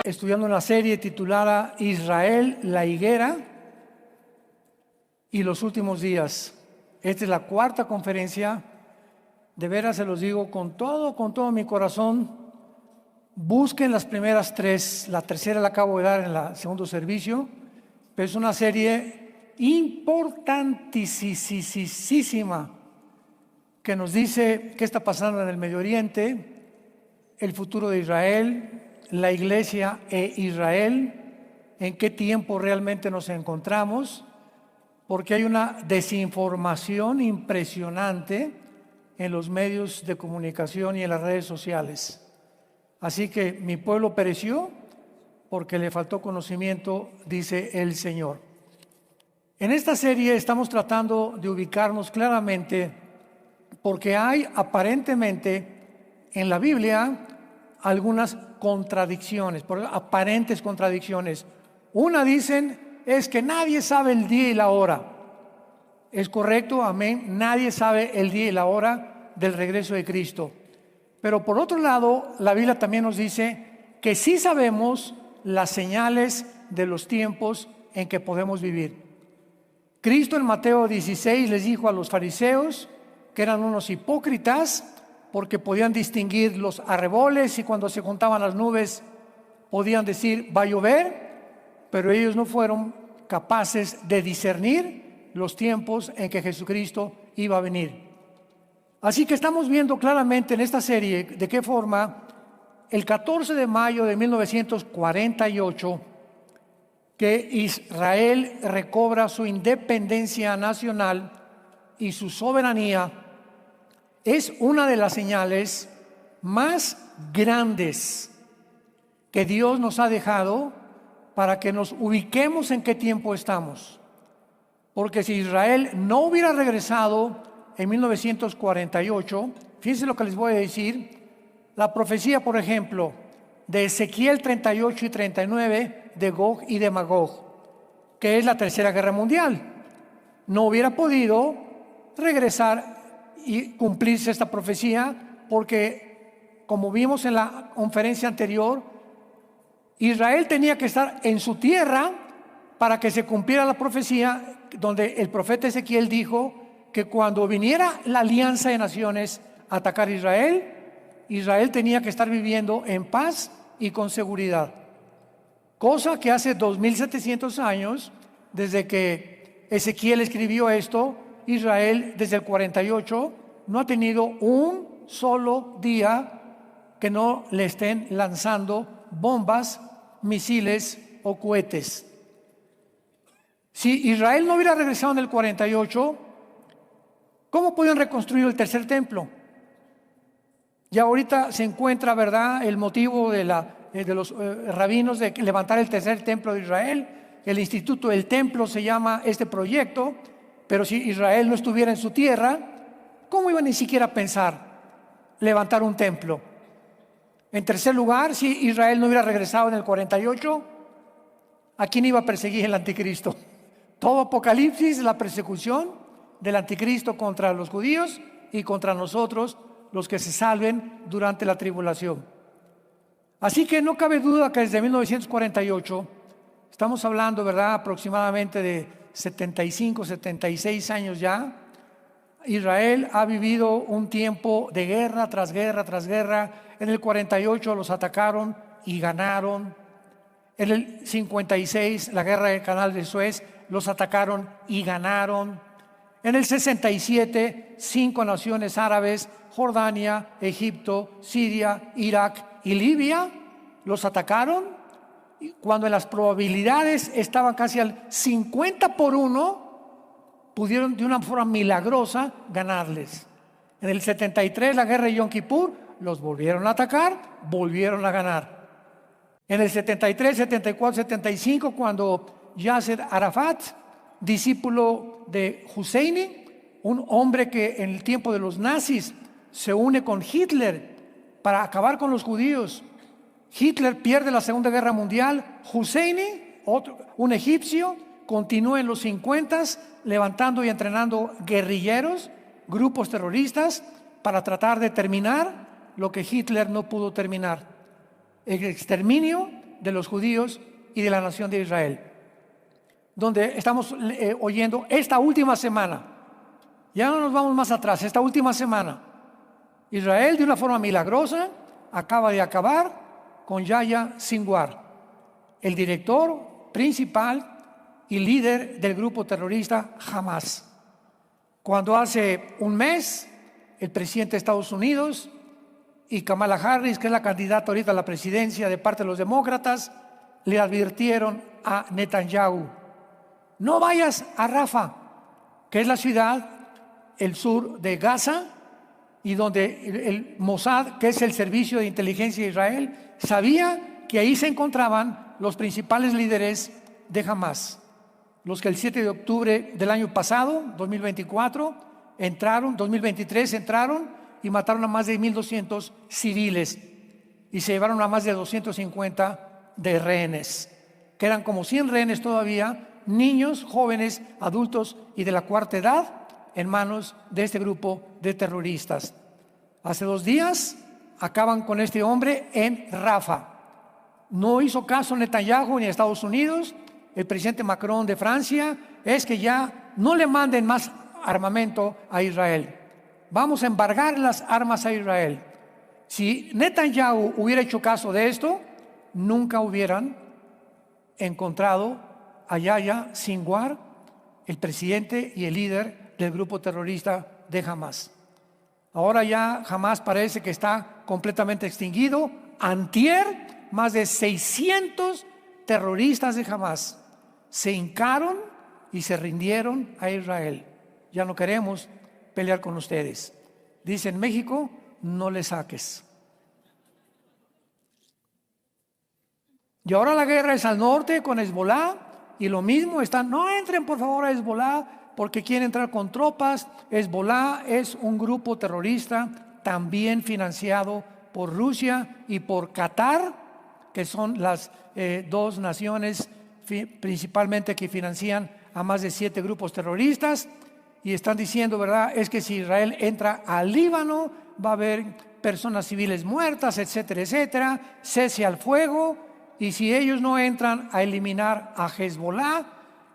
Estudiando una serie titulada Israel, la higuera y los últimos días. Esta es la cuarta conferencia. De veras se los digo con todo mi corazón. Busquen las primeras tres. La tercera la acabo de dar en el segundo servicio. Pero es una serie importantísima que nos dice qué está pasando en el Medio Oriente, el futuro de Israel, la iglesia e Israel, en qué tiempo realmente nos encontramos, porque hay una desinformación impresionante en los medios de comunicación y en las redes sociales. Así que mi pueblo pereció porque le faltó conocimiento, dice el Señor. En esta serie estamos tratando de ubicarnos claramente porque hay aparentemente en la Biblia algunas contradicciones, aparentes contradicciones. Una dicen es que nadie sabe el día y la hora. Es correcto, amén. Nadie sabe el día y la hora del regreso de Cristo. Pero por otro lado, la Biblia también nos dice que sí sabemos las señales de los tiempos en que podemos vivir. Cristo en Mateo 16 les dijo a los fariseos que eran unos hipócritas porque podían distinguir los arreboles y cuando se juntaban las nubes podían decir va a llover, pero ellos no fueron capaces de discernir los tiempos en que Jesucristo iba a venir. Así que estamos viendo claramente en esta serie de qué forma el 14 de mayo de 1948 que Israel recobra su independencia nacional y su soberanía es una de las señales más grandes que Dios nos ha dejado para que nos ubiquemos en qué tiempo estamos. Porque si Israel no hubiera regresado en 1948, fíjense lo que les voy a decir, la profecía, por ejemplo, de Ezequiel 38 y 39, de Gog y de Magog, que es la Tercera Guerra Mundial, no hubiera podido regresar y cumplirse esta profecía porque, como vimos en la conferencia anterior, Israel tenía que estar en su tierra para que se cumpliera la profecía donde el profeta Ezequiel dijo que cuando viniera la alianza de naciones a atacar a Israel, Israel tenía que estar viviendo en paz y con seguridad. Cosa que hace 2700 años, desde que Ezequiel escribió esto, Israel desde el 48 no ha tenido un solo día que no le estén lanzando bombas, misiles o cohetes. Si Israel no hubiera regresado en el 48, ¿cómo podían reconstruir el tercer templo? Ya ahorita se encuentra, ¿verdad?, el motivo de los rabinos de levantar el tercer templo de Israel. El Instituto del Templo se llama este proyecto. Pero si Israel no estuviera en su tierra, ¿cómo iba ni siquiera a pensar levantar un templo? En tercer lugar, si Israel no hubiera regresado en el 48, ¿a quién iba a perseguir el anticristo? Todo Apocalipsis, la persecución del anticristo contra los judíos y contra nosotros, los que se salven durante la tribulación. Así que no cabe duda que desde 1948, estamos hablando, ¿verdad?, aproximadamente de 75, 76 años ya, Israel ha vivido un tiempo de guerra tras guerra tras guerra. En el 48 los atacaron y ganaron. En el 56, la guerra del Canal de Suez, los atacaron y ganaron. En el 67, 5 naciones árabes, Jordania, Egipto, Siria, Irak y Libia, los atacaron. Cuando las probabilidades estaban casi al 50-1, pudieron de una forma milagrosa ganarles. En el 73, la guerra de Yom Kippur, los volvieron a atacar, volvieron a ganar. En el 73, 74, 75, cuando Yasser Arafat, discípulo de Husseini, un hombre que en el tiempo de los nazis se une con Hitler para acabar con los judíos. Hitler pierde la Segunda Guerra Mundial. Husseini, un egipcio, continuó en los 50 levantando y entrenando guerrilleros, grupos terroristas, para tratar de terminar lo que Hitler no pudo terminar: el exterminio de los judíos y de la nación de Israel. Donde estamos oyendo esta última semana, ya no nos vamos más atrás, esta última semana, Israel de una forma milagrosa acaba de acabar con Yahya Sinwar, el director principal y líder del grupo terrorista Hamas. Cuando hace un mes el presidente de Estados Unidos y Kamala Harris, que es la candidata ahorita a la presidencia de parte de los demócratas, le advirtieron a Netanyahu: no vayas a Rafah, que es la ciudad, el sur de Gaza, y donde el Mossad, que es el servicio de inteligencia de Israel, sabía que ahí se encontraban los principales líderes de Hamas, los que el 7 de octubre del año pasado, 2023, entraron y mataron a más de 1,200 civiles y se llevaron a más de 250 de rehenes. Quedan como 100 rehenes todavía, niños, jóvenes, adultos y de la cuarta edad, en manos de este grupo de terroristas. Hace 2 días acaban con este hombre en Rafah. No hizo caso Netanyahu ni Estados Unidos. El presidente Macron de Francia es que ya no le manden más armamento a Israel. Vamos a embargar las armas a Israel. Si Netanyahu hubiera hecho caso de esto, nunca hubieran encontrado a Yahya Sinwar, el presidente y el líder del grupo terrorista de Hamas. Ahora ya Hamas parece que está completamente extinguido. Antier, más de 600 terroristas de Hamas se hincaron y se rindieron a Israel. Ya no queremos pelear con ustedes. Dice en México: no le saques. Y ahora la guerra es al norte con Hezbollah, y lo mismo están: no entren por favor a Hezbollah porque quieren entrar con tropas. Hezbollah es un grupo terrorista también financiado por Rusia y por Qatar, que son las 2 naciones principalmente que financian a más de 7 grupos terroristas. Y están diciendo, ¿verdad?, es que si Israel entra al Líbano va a haber personas civiles muertas, etcétera, etcétera, cese al fuego. Y si ellos no entran a eliminar a Hezbollah,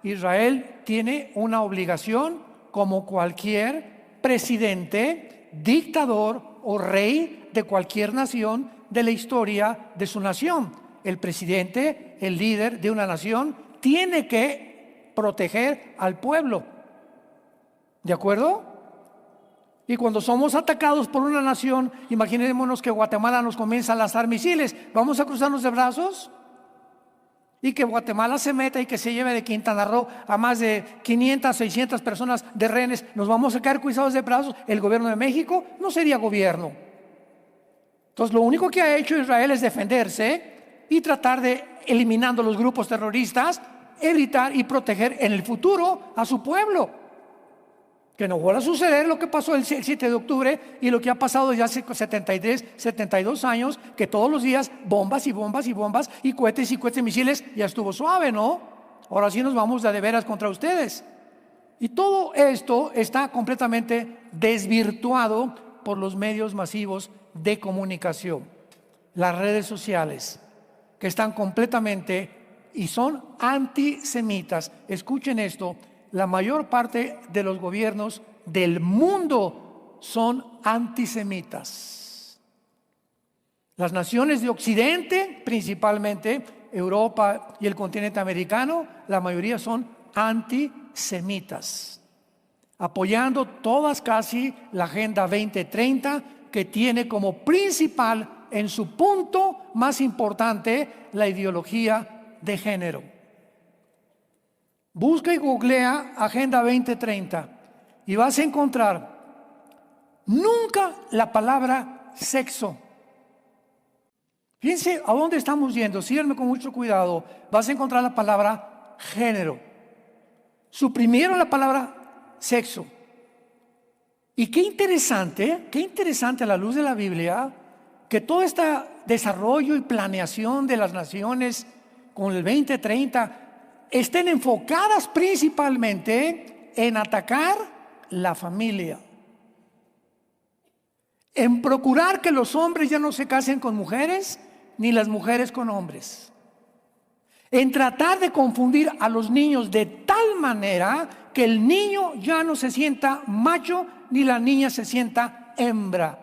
Israel tiene una obligación, como cualquier presidente, dictador o rey de cualquier nación de la historia de su nación. El presidente, el líder de una nación, tiene que proteger al pueblo. ¿De acuerdo? Y cuando somos atacados por una nación, imaginémonos que Guatemala nos comienza a lanzar misiles. ¿Vamos a cruzarnos de brazos? Y que Guatemala se meta y que se lleve de Quintana Roo a más de 500, 600 personas de rehenes. ¿Nos vamos a quedar cruzados de brazos? ¿El gobierno de México? No sería gobierno. Entonces lo único que ha hecho Israel es defenderse y tratar de, eliminando los grupos terroristas, evitar y proteger en el futuro a su pueblo. Que no vuelva a suceder lo que pasó el 7 de octubre y lo que ha pasado ya hace 73, 72 años, que todos los días bombas y bombas y bombas y cohetes misiles. Ya estuvo suave, ¿no? Ahora sí nos vamos de veras contra ustedes. Y todo esto está completamente desvirtuado por los medios masivos de comunicación, las redes sociales, que están completamente y son antisemitas. Escuchen esto: la mayor parte de los gobiernos del mundo son antisemitas. Las naciones de Occidente, principalmente Europa y el continente americano, la mayoría son antisemitas, apoyando todas casi la Agenda 2030, que tiene como principal, en su punto más importante, la ideología de género. Busca y googlea Agenda 2030 y vas a encontrar nunca la palabra sexo. Fíjense a dónde estamos yendo, síganme con mucho cuidado. Vas a encontrar la palabra género. Suprimieron la palabra sexo. Y qué interesante a la luz de la Biblia, que todo este desarrollo y planeación de las naciones con el 2030 estén enfocadas principalmente en atacar la familia, en procurar que los hombres ya no se casen con mujeres, ni las mujeres con hombres, en tratar de confundir a los niños de tal manera que el niño ya no se sienta macho, ni la niña se sienta hembra,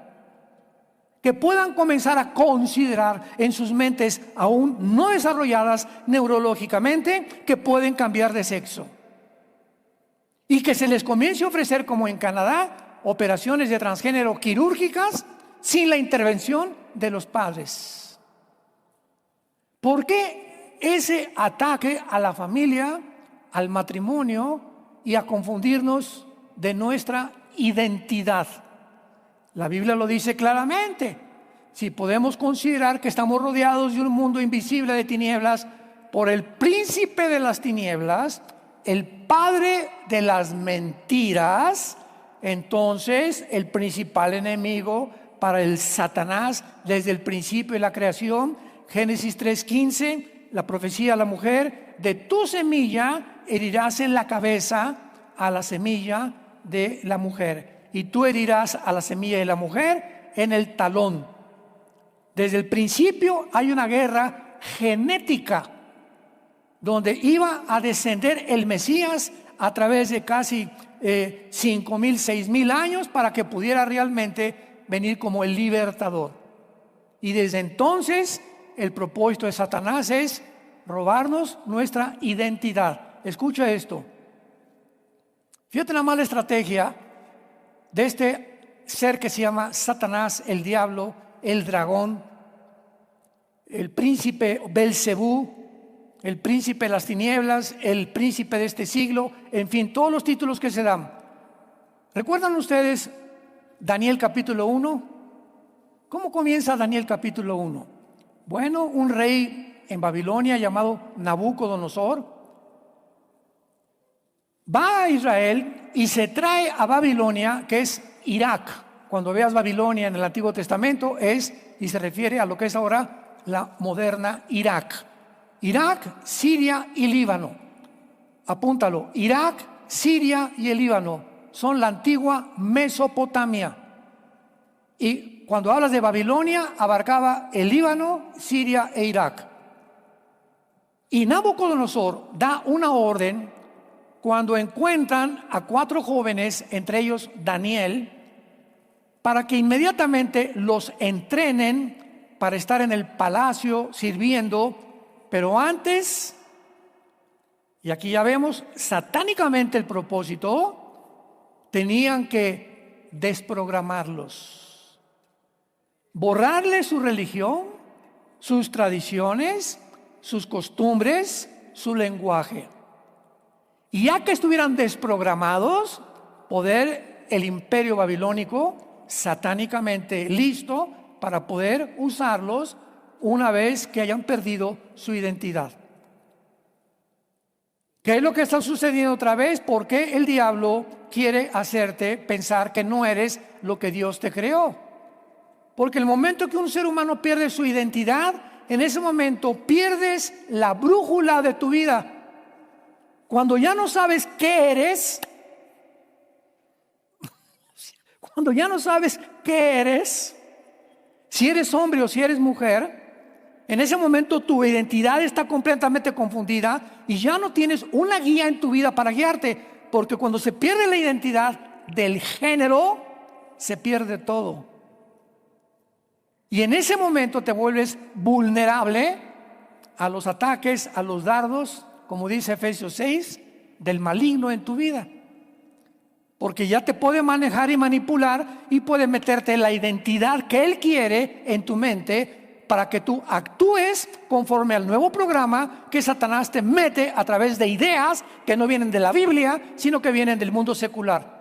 que puedan comenzar a considerar en sus mentes aún no desarrolladas neurológicamente que pueden cambiar de sexo, y que se les comience a ofrecer, como en Canadá, operaciones de transgénero quirúrgicas sin la intervención de los padres. ¿Por qué ese ataque a la familia, al matrimonio y a confundirnos de nuestra identidad? La Biblia lo dice claramente. Si podemos considerar que estamos rodeados de un mundo invisible de tinieblas por el príncipe de las tinieblas, el padre de las mentiras, entonces el principal enemigo para el Satanás desde el principio de la creación, Génesis 3:15, la profecía a la mujer: de tu semilla herirás en la cabeza a la semilla de la mujer, y tú herirás a la semilla de la mujer en el talón. Desde el principio hay una guerra genética donde iba a descender el Mesías a través de casi 5,000, 6,000 años para que pudiera realmente venir como el libertador. Y desde entonces el propósito de Satanás es robarnos nuestra identidad. Escucha esto. Fíjate la mala estrategia de este ser que se llama Satanás, el diablo, el dragón, el príncipe Belcebú, el príncipe de las tinieblas, el príncipe de este siglo, en fin, todos los títulos que se dan. ¿Recuerdan ustedes Daniel capítulo 1? ¿Cómo comienza Daniel capítulo 1? Bueno, un rey en Babilonia llamado Nabucodonosor va a Israel y se trae a Babilonia, que es Irak. Cuando veas Babilonia en el Antiguo Testamento es, y se refiere a lo que es ahora la moderna Irak. Irak, Siria y Líbano. Apúntalo. Irak, Siria y el Líbano son la antigua Mesopotamia. Y cuando hablas de Babilonia, abarcaba el Líbano, Siria e Irak. Y Nabucodonosor da una orden cuando encuentran a 4 jóvenes, entre ellos Daniel, para que inmediatamente los entrenen para estar en el palacio sirviendo. Pero antes, y aquí ya vemos satánicamente el propósito, tenían que desprogramarlos, borrarles su religión, sus tradiciones, sus costumbres, su lenguaje. Y ya que estuvieran desprogramados, poder el imperio babilónico satánicamente listo para poder usarlos una vez que hayan perdido su identidad. ¿Qué es lo que está sucediendo otra vez? ¿Por qué el diablo quiere hacerte pensar que no eres lo que Dios te creó? Porque el momento que un ser humano pierde su identidad, en ese momento pierdes la brújula de tu vida. Cuando ya no sabes qué eres, si eres hombre o si eres mujer, en ese momento tu identidad está completamente confundida y ya no tienes una guía en tu vida para guiarte, porque cuando se pierde la identidad del género, se pierde todo. Y en ese momento te vuelves vulnerable a los ataques, a los dardos, como dice Efesios 6, del maligno en tu vida. Porque ya te puede manejar y manipular y puede meterte en la identidad que él quiere en tu mente para que tú actúes conforme al nuevo programa que Satanás te mete a través de ideas que no vienen de la Biblia, sino que vienen del mundo secular.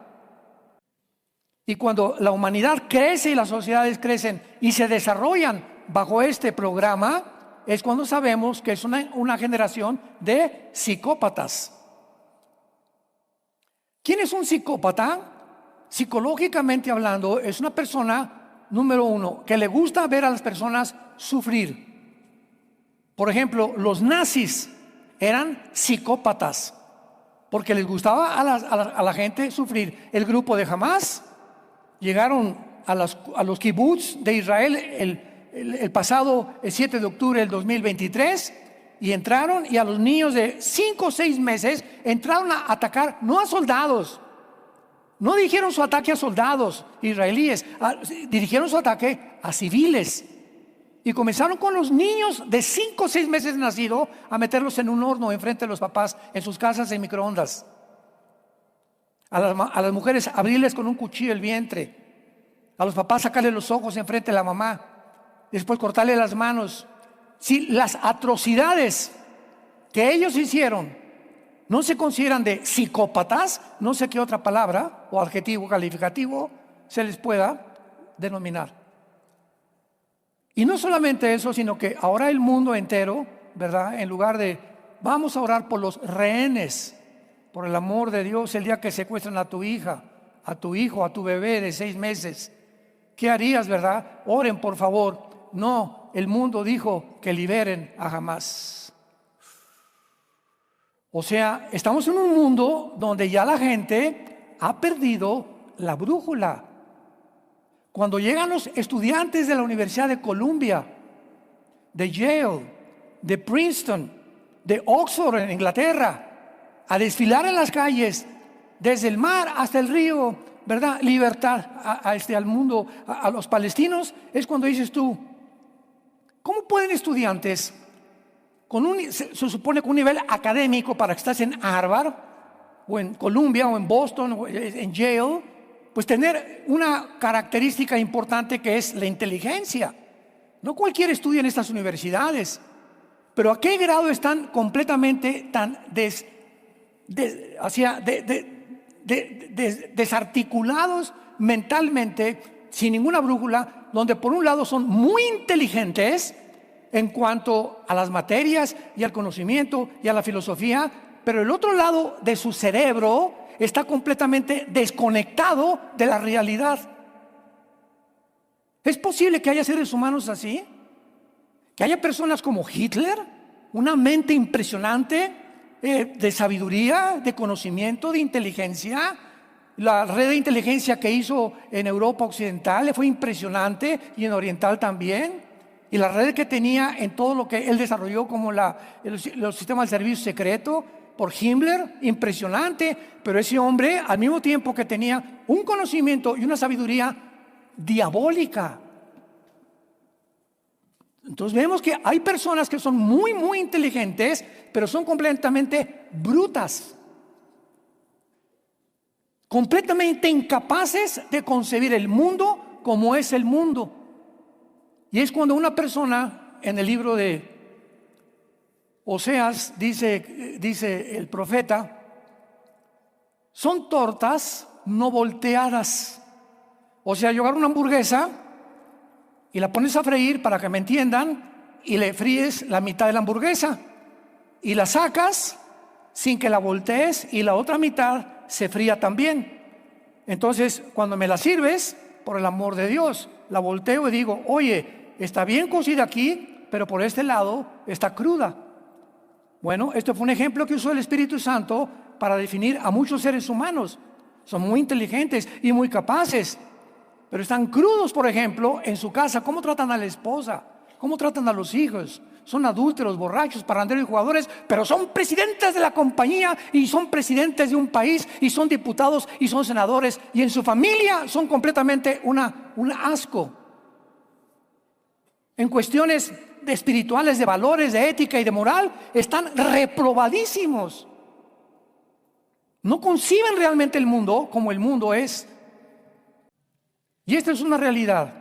Y cuando la humanidad crece y las sociedades crecen y se desarrollan bajo este programa, es cuando sabemos que es una generación de psicópatas. ¿Quién es un psicópata? Psicológicamente hablando, es una persona, número uno, que le gusta ver a las personas sufrir. Por ejemplo, los nazis eran psicópatas, porque les gustaba a la gente sufrir. El grupo de Hamás llegaron a los kibutz de Israel el pasado 7 de octubre del 2023 y entraron, y a los niños de 5 o 6 meses entraron a atacar, no a soldados. No dirigieron su ataque a soldados israelíes, dirigieron su ataque a civiles. Y comenzaron con los niños de 5 o 6 meses nacidos a meterlos en un horno enfrente de los papás, en sus casas, en microondas. A las mujeres abrirles con un cuchillo el vientre. A los papás sacarle los ojos enfrente de la mamá. Después cortarle las manos. Si las atrocidades que ellos hicieron no se consideran de psicópatas, no sé qué otra palabra o adjetivo calificativo se les pueda denominar. Y no solamente eso, sino que ahora el mundo entero, ¿verdad? En lugar de vamos a orar por los rehenes, por el amor de Dios, el día que secuestran a tu hija, a tu hijo, a tu bebé de 6 meses, ¿qué harías, verdad? Oren, por favor. No, el mundo dijo que liberen a Hamás. O sea, estamos en un mundo donde ya la gente ha perdido la brújula. Cuando llegan los estudiantes de la Universidad de Columbia, de Yale, de Princeton, de Oxford en Inglaterra, a desfilar en las calles, desde el mar hasta el río, ¿verdad? Libertad al mundo, a los palestinos, es cuando dices tú, ¿cómo pueden estudiantes se supone con un nivel académico para que estés en Harvard o en Columbia o en Boston o en Yale, pues tener una característica importante que es la inteligencia? No cualquiera estudia en estas universidades, pero ¿a qué grado están completamente tan desarticulados mentalmente, sin ninguna brújula, donde por un lado son muy inteligentes en cuanto a las materias y al conocimiento y a la filosofía, pero el otro lado de su cerebro está completamente desconectado de la realidad? ¿Es posible que haya seres humanos así? ¿Que haya personas como Hitler? Una mente impresionante de sabiduría, de conocimiento, de inteligencia. La red de inteligencia que hizo en Europa Occidental fue impresionante, y en Oriental también. Y la red que tenía en todo lo que él desarrolló como los sistemas de servicio secreto por Himmler, impresionante. Pero ese hombre, al mismo tiempo que tenía un conocimiento y una sabiduría diabólica. Entonces vemos que hay personas que son muy, muy inteligentes, pero son completamente brutas, completamente incapaces de concebir el mundo como es el mundo. Y es cuando una persona, en el libro de Oseas, dice el profeta, son tortas no volteadas. O sea, yo agarro una hamburguesa y la pones a freír, para que me entiendan, y le fríes la mitad de la hamburguesa y la sacas sin que la voltees, y la otra mitad se fría también. Entonces, cuando me la sirves, por el amor de Dios, la volteo y digo, oye, está bien cocida aquí, pero por este lado está cruda. Bueno, esto fue un ejemplo que usó el Espíritu Santo para definir a muchos seres humanos. Son muy inteligentes y muy capaces, pero están crudos. Por ejemplo, en su casa, ¿cómo tratan a la esposa? ¿Cómo tratan a los hijos? Son adúlteros, borrachos, parranderos y jugadores, pero son presidentes de la compañía, y son presidentes de un país, y son diputados, y son senadores, y en su familia son completamente un asco. En cuestiones espirituales, de valores, de ética y de moral, están reprobadísimos. No conciben realmente el mundo como el mundo es. Y esta es una realidad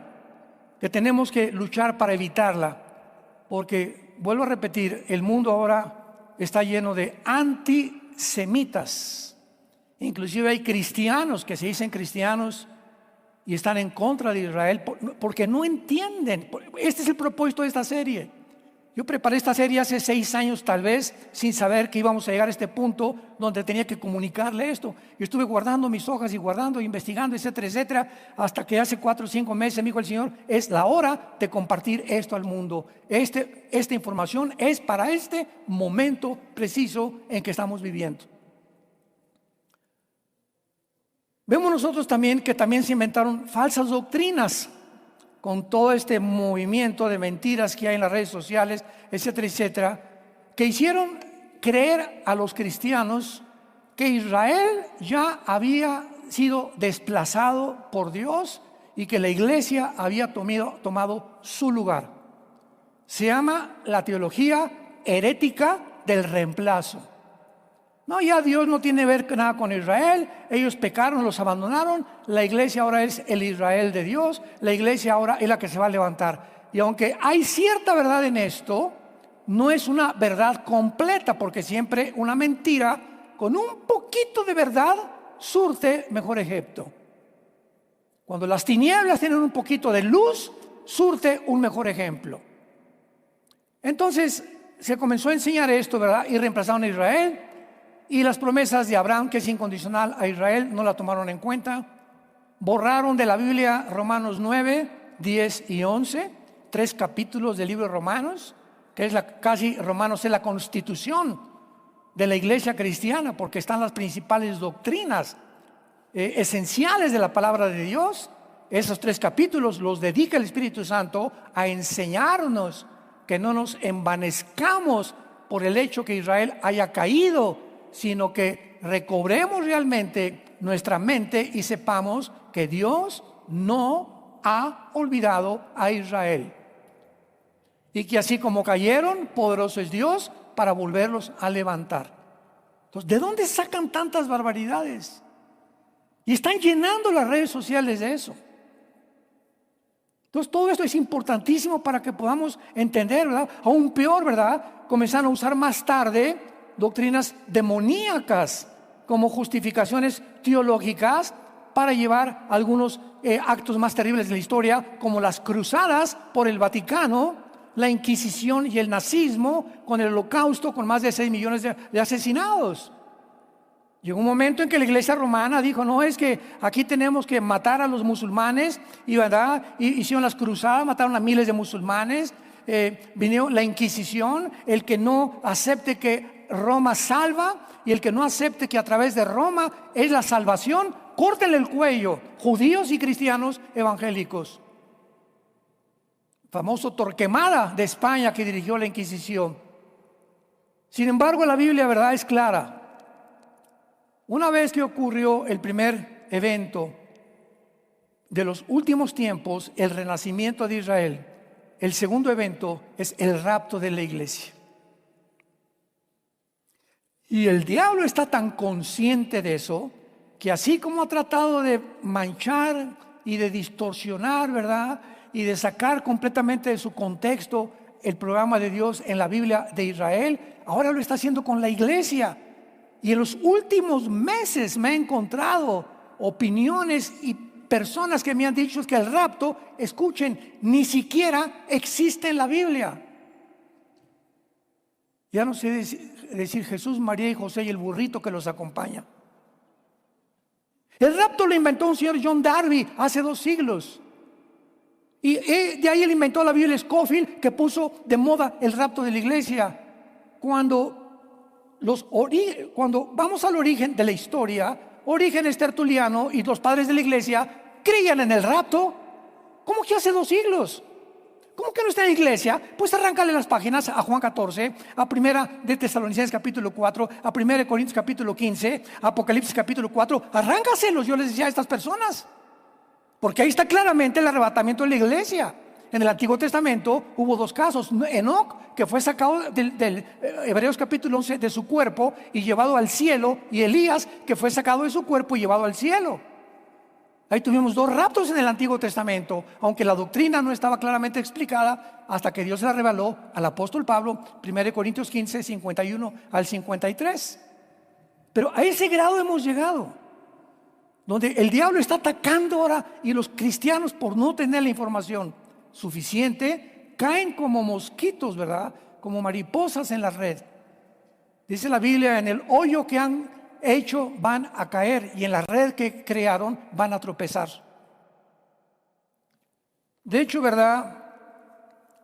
que tenemos que luchar para evitarla, porque, vuelvo a repetir, el mundo ahora está lleno de antisemitas. Inclusive hay cristianos que se dicen cristianos y están en contra de Israel porque no entienden. Este es el propósito de esta serie. Yo preparé esta serie hace 6 años tal vez, sin saber que íbamos a llegar a este punto donde tenía que comunicarle esto. Yo estuve guardando mis hojas y guardando, investigando, etcétera, etcétera, hasta que hace 4 o 5 meses me dijo el Señor, es la hora de compartir esto al mundo. Esta información es para este momento preciso en que estamos viviendo. Vemos nosotros también que también se inventaron falsas doctrinas con todo este movimiento de mentiras que hay en las redes sociales, etcétera, etcétera, que hicieron creer a los cristianos que Israel ya había sido desplazado por Dios y que la iglesia había tomado su lugar. Se llama la teología herética del reemplazo. No, ya Dios no tiene que ver nada con Israel, ellos pecaron, los abandonaron, la iglesia ahora es el Israel de Dios, la iglesia ahora es la que se va a levantar. Y aunque hay cierta verdad en esto, no es una verdad completa, porque siempre una mentira con un poquito de verdad surte mejor ejemplo. Cuando las tinieblas tienen un poquito de luz, surte un mejor ejemplo. Entonces se comenzó a enseñar esto, ¿verdad? Y reemplazaron a Israel. Y las promesas de Abraham, que es incondicional a Israel, no la tomaron en cuenta. Borraron de la Biblia Romanos 9, 10 y 11, 3 capítulos del libro de Romanos, que es Romanos es la constitución de la iglesia cristiana, porque están las principales doctrinas esenciales de la palabra de Dios. Esos 3 capítulos los dedica el Espíritu Santo a enseñarnos que no nos envanezcamos por el hecho que Israel haya caído, sino que recobremos realmente nuestra mente y sepamos que Dios no ha olvidado a Israel. Y que así como cayeron, poderoso es Dios para volverlos a levantar. Entonces, ¿de dónde sacan tantas barbaridades? Y están llenando las redes sociales de eso. Entonces, todo esto es importantísimo para que podamos entender, ¿verdad? Aún peor, ¿verdad? Comenzaron a usar más tarde doctrinas demoníacas como justificaciones teológicas para llevar algunos actos más terribles de la historia, como las cruzadas por el Vaticano, la Inquisición y el nazismo, con el Holocausto, con más de 6 millones de asesinados. Llegó un momento en que la iglesia romana dijo, no, es que aquí tenemos que matar a los musulmanes, y ¿verdad? Hicieron las cruzadas, mataron a miles de musulmanes. Vino la Inquisición, el que no acepte que Roma salva y el que no acepte que a través de Roma es la salvación, córtenle el cuello, judíos y cristianos evangélicos. Famoso Torquemada de España, que dirigió la Inquisición. Sin embargo, la Biblia, verdad, es clara. Una vez que ocurrió el primer evento de los últimos tiempos, el renacimiento de Israel, el segundo evento es el rapto de la iglesia. Y el diablo está tan consciente de eso, que así como ha tratado de manchar y de distorsionar, ¿verdad? Y de sacar completamente de su contexto el programa de Dios en la Biblia de Israel, ahora lo está haciendo con la iglesia. Y en los últimos meses me he encontrado opiniones y personas que me han dicho que el rapto, escuchen, ni siquiera existe en la Biblia. Ya no sé decir Jesús, María y José y el burrito que los acompaña. El rapto lo inventó un señor John Darby hace 2 siglos. Y de ahí él inventó la Biblia Scofield, que puso de moda el rapto de la iglesia. Cuando vamos al origen de la historia, Orígenes, Tertuliano y los padres de la iglesia creían en el rapto. ¿Cómo que hace 2 siglos? ¿Cómo que no está en la iglesia? Pues arráncale las páginas a Juan 14, a Primera de Tesalonicenses capítulo 4, a Primera de Corintios capítulo 15, a Apocalipsis capítulo 4. Arráncaselos, yo les decía a estas personas. Porque ahí está claramente el arrebatamiento de la iglesia. En el Antiguo Testamento hubo 2 casos. Enoc, que fue sacado del Hebreos capítulo 11 de su cuerpo y llevado al cielo, y Elías, que fue sacado de su cuerpo y llevado al cielo. Ahí tuvimos 2 raptos en el Antiguo Testamento, aunque la doctrina no estaba claramente explicada hasta que Dios se la reveló al apóstol Pablo, 1 Corintios 15, 51 al 53. Pero a ese grado hemos llegado, donde el diablo está atacando ahora, y los cristianos, por no tener la información suficiente, caen como mosquitos, ¿verdad? como mariposas en la red. Dice la Biblia, en el hoyo que han hecho van a caer y en la red que crearon van a tropezar. De hecho, ¿verdad?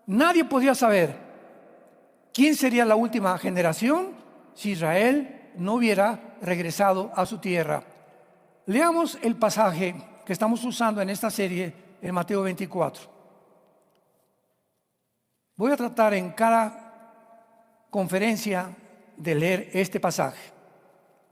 Nadie podía saber quién sería la última generación si Israel no hubiera regresado a su tierra. Leamos el pasaje que estamos usando en esta serie en Mateo 24. Voy a tratar en cada conferencia de leer este pasaje,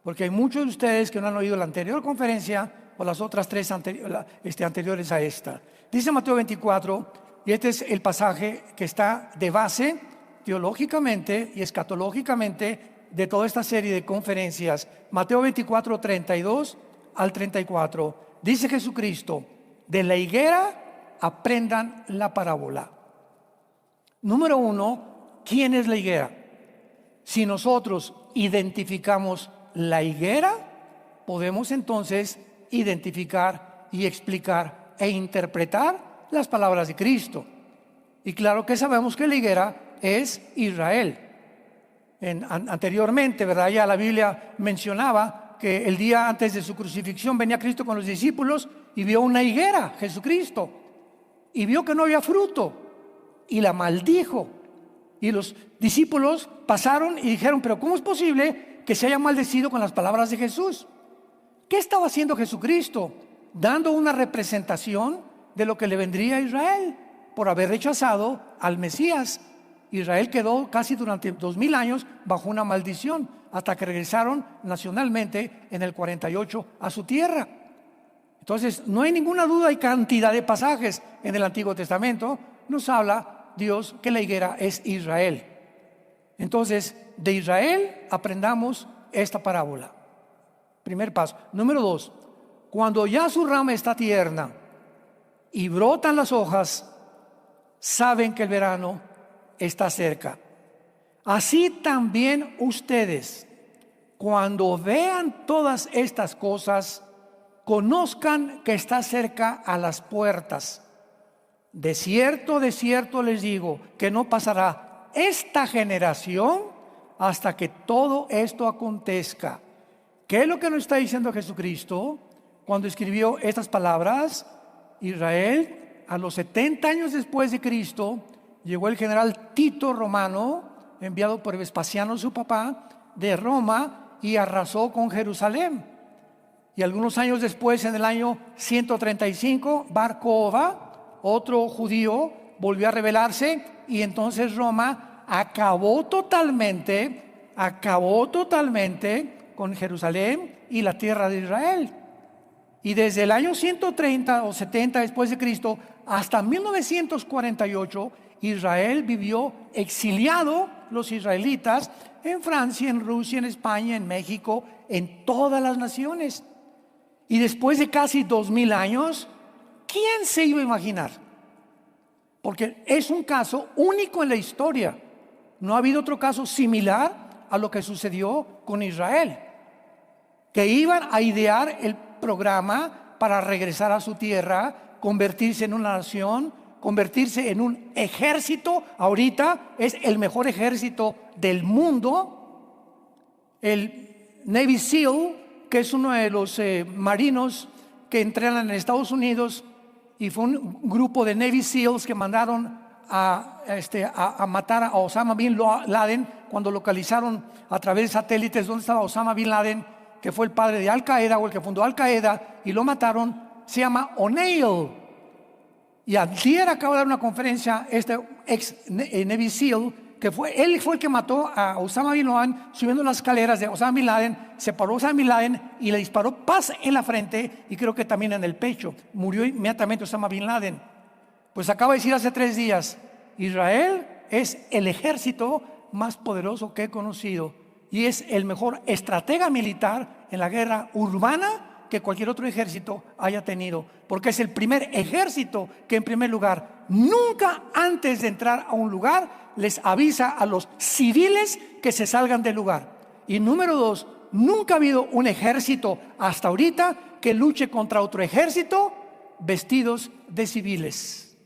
porque hay muchos de ustedes que no han oído la anterior conferencia o las otras tres anteriores a esta. Dice Mateo 24, y este es el pasaje que está de base teológicamente y escatológicamente de toda esta serie de conferencias. Mateo 24, 32 al 34. Dice Jesucristo: de la higuera aprendan la parábola. Número uno, ¿quién es la higuera? Si nosotros identificamos la higuera, podemos entonces identificar y explicar e interpretar las palabras de Cristo. Y claro que sabemos que la higuera es Israel. Anteriormente, ¿verdad? Ya la Biblia mencionaba que el día antes de su crucifixión venía Cristo con los discípulos y vio una higuera, Jesucristo, y vio que no había fruto y la maldijo. Y los discípulos pasaron y dijeron: pero ¿cómo es posible que se haya maldecido con las palabras de Jesús? ¿Qué estaba haciendo Jesucristo? Dando una representación de lo que le vendría a Israel por haber rechazado al Mesías. Israel quedó casi durante 2000 años bajo una maldición hasta que regresaron nacionalmente en el 48 a su tierra. Entonces no hay ninguna duda, hay cantidad de pasajes en el Antiguo Testamento. Nos habla Dios que la higuera es Israel. Entonces, de Israel aprendamos esta parábola. Primer paso. Número 2, cuando ya su rama está tierna y brotan las hojas, saben que el verano está cerca. Así también ustedes, cuando vean todas estas cosas, conozcan que está cerca a las puertas. De cierto les digo que no pasará esta generación hasta que todo esto acontezca. ¿Qué es lo que nos está diciendo Jesucristo cuando escribió estas palabras? Israel, a los 70 años después de Cristo, llegó el general Tito romano, enviado por Vespasiano, su papá, de Roma, y arrasó con Jerusalén. Y algunos años después, en el año 135, Bar Kokhba, otro judío, volvió a rebelarse, y entonces Roma acabó totalmente con Jerusalén y la tierra de Israel. Y desde el año 130 o 70 después de Cristo hasta 1948, Israel vivió exiliado, los israelitas, en Francia, en Rusia, en España, en México, en todas las naciones. Y después de casi 2000 años, ¿quién se iba a imaginar? Porque es un caso único en la historia. No ha habido otro caso similar a lo que sucedió con Israel, que iban a idear el programa para regresar a su tierra, convertirse en una nación, convertirse en un ejército. Ahorita es el mejor ejército del mundo. El Navy SEAL, que es uno de los marinos que entrenan en Estados Unidos, y fue un grupo de Navy SEALs que mandaron a matar a Osama Bin Laden cuando localizaron a través de satélites dónde estaba Osama Bin Laden, que fue el padre de Al Qaeda o el que fundó Al Qaeda, y lo mataron. Se llama O'Neill. Y ayer acaba de dar una conferencia este ex Navy SEAL, que él fue el que mató a Osama Bin Laden subiendo las escaleras de Osama Bin Laden. Se paró Osama Bin Laden y le disparó paz en la frente y creo que también en el pecho. Murió inmediatamente Osama Bin Laden. Pues acaba de decir hace 3 días, Israel es el ejército más poderoso que he conocido y es el mejor estratega militar en la guerra urbana que cualquier otro ejército haya tenido, porque es el primer ejército que, en primer lugar, nunca antes de entrar a un lugar les avisa a los civiles que se salgan del lugar. Y número 2, nunca ha habido un ejército hasta ahorita que luche contra otro ejército vestidos de civiles.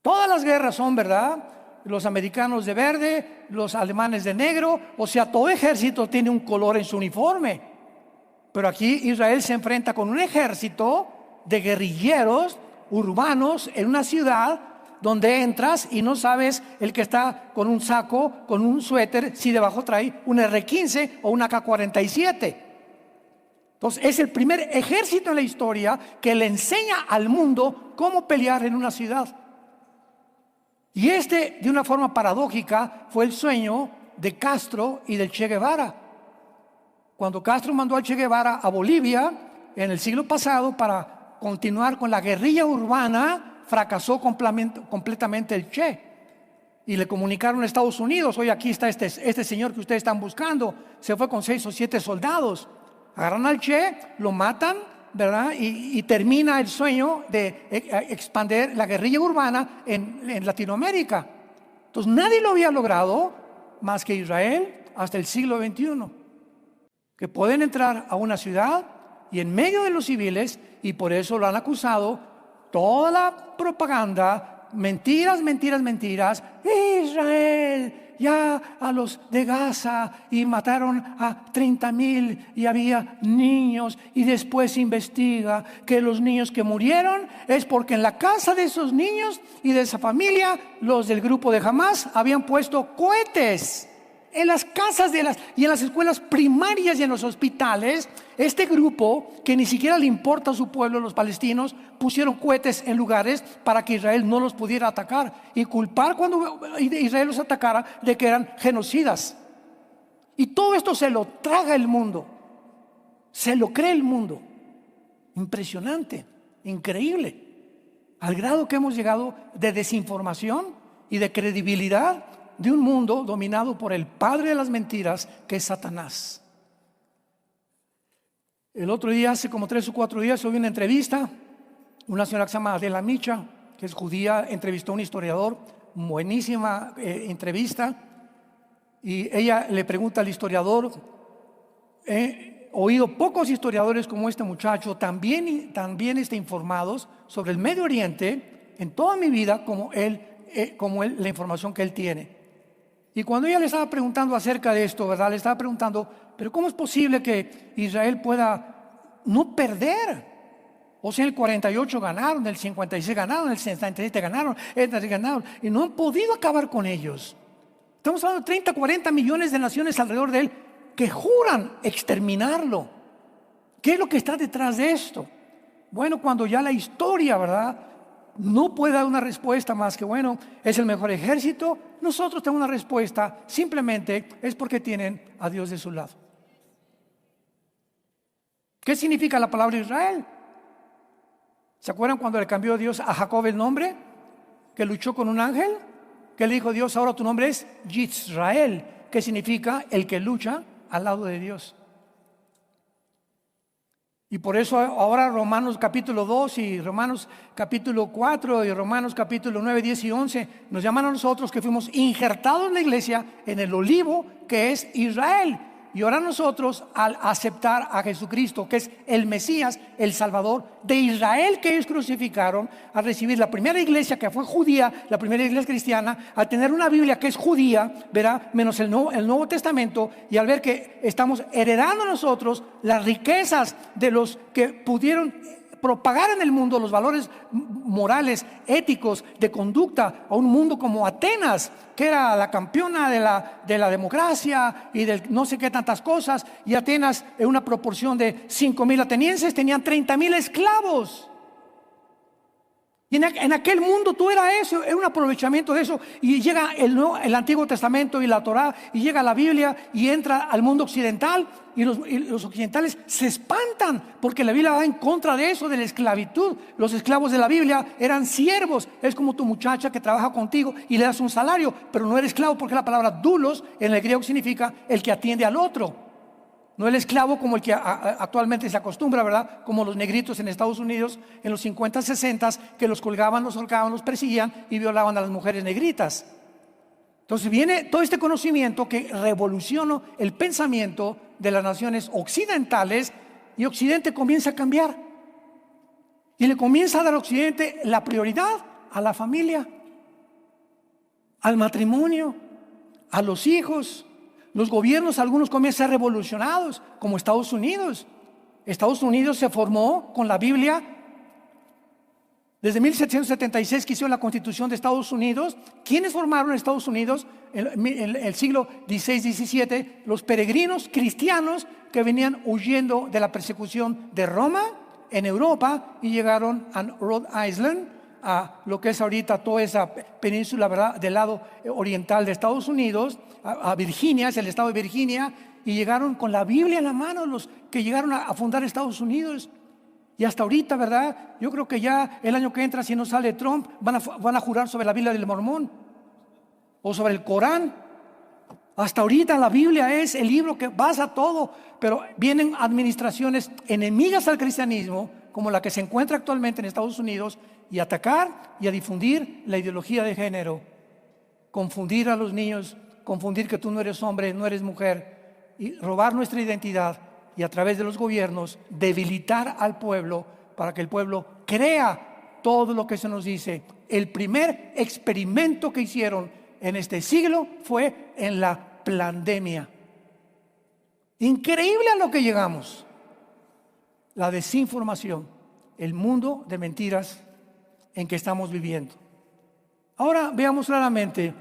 Todas las guerras son, ¿verdad?, los americanos de verde, los alemanes de negro, o sea, todo ejército tiene un color en su uniforme. Pero aquí Israel se enfrenta con un ejército de guerrilleros urbanos en una ciudad donde entras y no sabes el que está con un saco, con un suéter, si debajo trae un R-15 o un AK-47. Entonces es el primer ejército en la historia que le enseña al mundo cómo pelear en una ciudad. Y de una forma paradójica, fue el sueño de Castro y del Che Guevara. Cuando Castro mandó al Che Guevara a Bolivia en el siglo pasado para continuar con la guerrilla urbana, fracasó completamente el Che. Y le comunicaron a Estados Unidos: oye, aquí está este señor que ustedes están buscando. Se fue con 6 o 7 soldados. Agarran al Che, lo matan, ¿verdad? Y termina el sueño de expandir la guerrilla urbana en Latinoamérica. Entonces nadie lo había logrado más que Israel hasta el siglo XXI. Que pueden entrar a una ciudad y en medio de los civiles, y por eso lo han acusado, toda la propaganda, mentiras, Israel ya a los de Gaza y mataron a 30,000 y había niños, y después se investiga que los niños que murieron es porque en la casa de esos niños y de esa familia los del grupo de Hamás habían puesto cohetes en las casas y en las escuelas primarias y en los hospitales. Este grupo, que ni siquiera le importa a su pueblo, los palestinos, pusieron cohetes en lugares para que Israel no los pudiera atacar y culpar cuando Israel los atacara de que eran genocidas. Y todo esto se lo traga el mundo, se lo cree el mundo. Impresionante, increíble, al grado que hemos llegado de desinformación y de credibilidad de un mundo dominado por el padre de las mentiras, que es Satanás. El otro día, hace como 3 o 4 días, hubo una entrevista. Una señora que se llama Adela Micha, que es judía, entrevistó a un historiador. Buenísima entrevista. Y ella le pregunta al historiador: he oído pocos historiadores como este muchacho, también informados sobre el Medio Oriente en toda mi vida como él, la información que él tiene. Y cuando ella le estaba preguntando acerca de esto, ¿verdad? Le estaba preguntando: pero ¿cómo es posible que Israel pueda no perder? O sea, en el 48 ganaron, en el 56 ganaron, en el 77 ganaron, y no han podido acabar con ellos. Estamos hablando de 30, 40 millones de naciones alrededor de él que juran exterminarlo. ¿Qué es lo que está detrás de esto? Bueno, cuando ya la historia, ¿verdad?, no puede dar una respuesta más que, bueno, es el mejor ejército, nosotros tenemos una respuesta, simplemente es porque tienen a Dios de su lado. ¿Qué significa la palabra Israel? ¿Se acuerdan cuando le cambió Dios a Jacob el nombre? Que luchó con un ángel, que le dijo Dios: ahora tu nombre es Yisrael, que significa el que lucha al lado de Dios. Y por eso ahora Romanos capítulo 2 y Romanos capítulo 4 y Romanos capítulo 9, 10 y 11 nos llaman a nosotros, que fuimos injertados en la iglesia, en el olivo que es Israel. Y ahora nosotros, al aceptar a Jesucristo, que es el Mesías, el Salvador de Israel, que ellos crucificaron, al recibir la primera iglesia que fue judía, la primera iglesia cristiana, al tener una Biblia que es judía, verá, menos el Nuevo Testamento, y al ver que estamos heredando nosotros las riquezas de los que pudieron propagar en el mundo los valores morales, éticos, de conducta, a un mundo como Atenas, que era la campeona de la democracia y de no sé qué tantas cosas. Y Atenas, en una proporción de 5,000 atenienses, tenían 30,000 esclavos. Y en aquel mundo tú era eso, era un aprovechamiento de eso. Y llega el Antiguo Testamento y la Torá, y llega la Biblia y entra al mundo occidental, y los occidentales se espantan porque la Biblia va en contra de eso, de la esclavitud. Los esclavos de la Biblia eran siervos. Es como tu muchacha que trabaja contigo y le das un salario, pero no eres esclavo, porque la palabra doulos en el griego significa el que atiende al otro. No el esclavo como el que actualmente se acostumbra, ¿verdad? Como los negritos en Estados Unidos en los 50, 60, que los colgaban, los ahorcaban, los perseguían y violaban a las mujeres negritas. Entonces viene todo este conocimiento que revolucionó el pensamiento de las naciones occidentales, y Occidente comienza a cambiar. Y le comienza a dar a Occidente la prioridad a la familia. al matrimonio, a los hijos. Los gobiernos, algunos comienzan a ser revolucionados, como Estados Unidos. Estados Unidos se formó con la Biblia. Desde 1776 que hicieron la Constitución de Estados Unidos. ¿Quiénes formaron Estados Unidos en el siglo XVI, XVII? Los peregrinos cristianos que venían huyendo de la persecución de Roma en Europa y llegaron a Rhode Island, a lo que es ahorita toda esa península, ¿verdad?, del lado oriental de Estados Unidos, a Virginia, es el estado de Virginia, y llegaron con la Biblia en la mano los que llegaron a fundar Estados Unidos. Y hasta ahorita, ¿verdad? Yo creo que ya el año que entra, si no sale Trump, van a jurar sobre la Biblia del Mormón o sobre el Corán. Hasta ahorita la Biblia es el libro que basa todo, pero vienen administraciones enemigas al cristianismo, como la que se encuentra actualmente en Estados Unidos, y atacar y a difundir la ideología de género, confundir a los niños, confundir que tú no eres hombre, no eres mujer, y robar nuestra identidad. Y a través de los gobiernos debilitar al pueblo para que el pueblo crea todo lo que se nos dice. El primer experimento que hicieron en este siglo fue en la pandemia. Increíble a lo que llegamos. La desinformación, el mundo de mentiras en que estamos viviendo. Ahora veamos claramente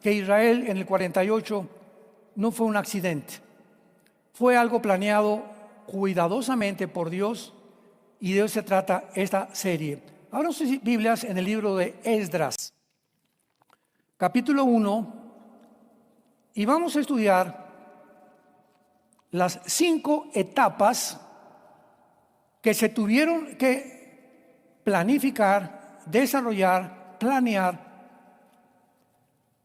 que Israel en el 48 no fue un accidente. Fue algo planeado cuidadosamente por Dios, y de eso se trata esta serie. Abran sus Biblias en el libro de Esdras, capítulo 1, y vamos a estudiar las 5 etapas que se tuvieron que planificar, desarrollar, planear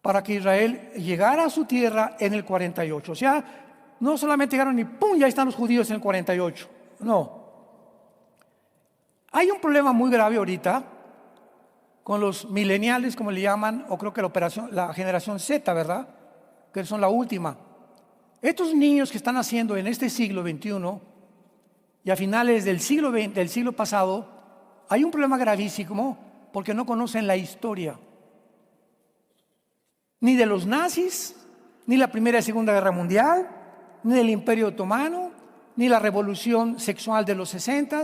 para que Israel llegara a su tierra en el 48. O sea, no solamente llegaron y ¡pum!, ya están los judíos en el 48. No. Hay un problema muy grave ahorita con los millennials, como le llaman, o creo que la generación Z, ¿verdad?, que son la última. Estos niños que están naciendo en este siglo XXI y a finales del siglo pasado, hay un problema gravísimo porque no conocen la historia. Ni de los nazis, ni la Primera y Segunda Guerra Mundial, ni del Imperio Otomano, ni la revolución sexual de los 60,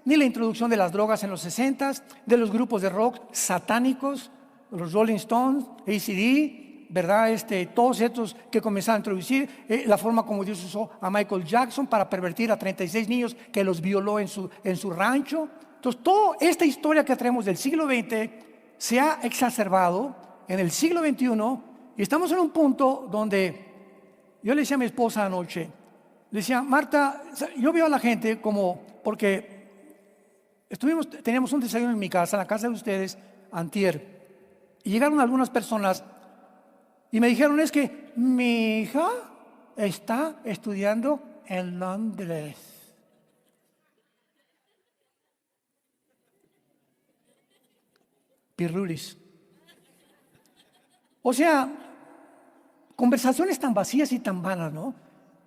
ni la introducción de las drogas en los 60, de los grupos de rock satánicos, los Rolling Stones, AC/DC, ¿verdad? Todos estos que comenzaron a introducir, la forma como Dios usó a Michael Jackson para pervertir a 36 niños que los violó en su rancho. Entonces, toda esta historia que traemos del siglo XX se ha exacerbado en el siglo XXI, y estamos en un punto donde yo le decía a mi esposa anoche, le decía: Marta, yo veo a la gente como, porque teníamos un desayuno en mi casa, en la casa de ustedes, antier, y llegaron algunas personas y me dijeron: es que mi hija está estudiando en Londres. Pirrulis. O sea, conversaciones tan vacías y tan vanas, ¿no?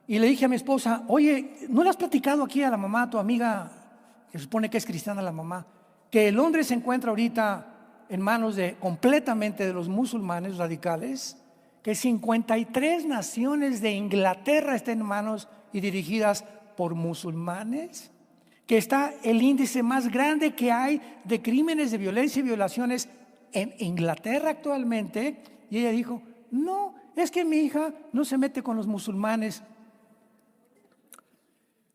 Y le dije a mi esposa: oye, ¿no le has platicado aquí a la mamá, a tu amiga, que se supone que es cristiana la mamá, que Londres se encuentra ahorita en manos completamente de los musulmanes radicales? Que 53 naciones de Inglaterra están en manos y dirigidas por musulmanes. Que está el índice más grande que hay de crímenes de violencia y violaciones en Inglaterra actualmente. Y ella dijo: no, es que mi hija no se mete con los musulmanes.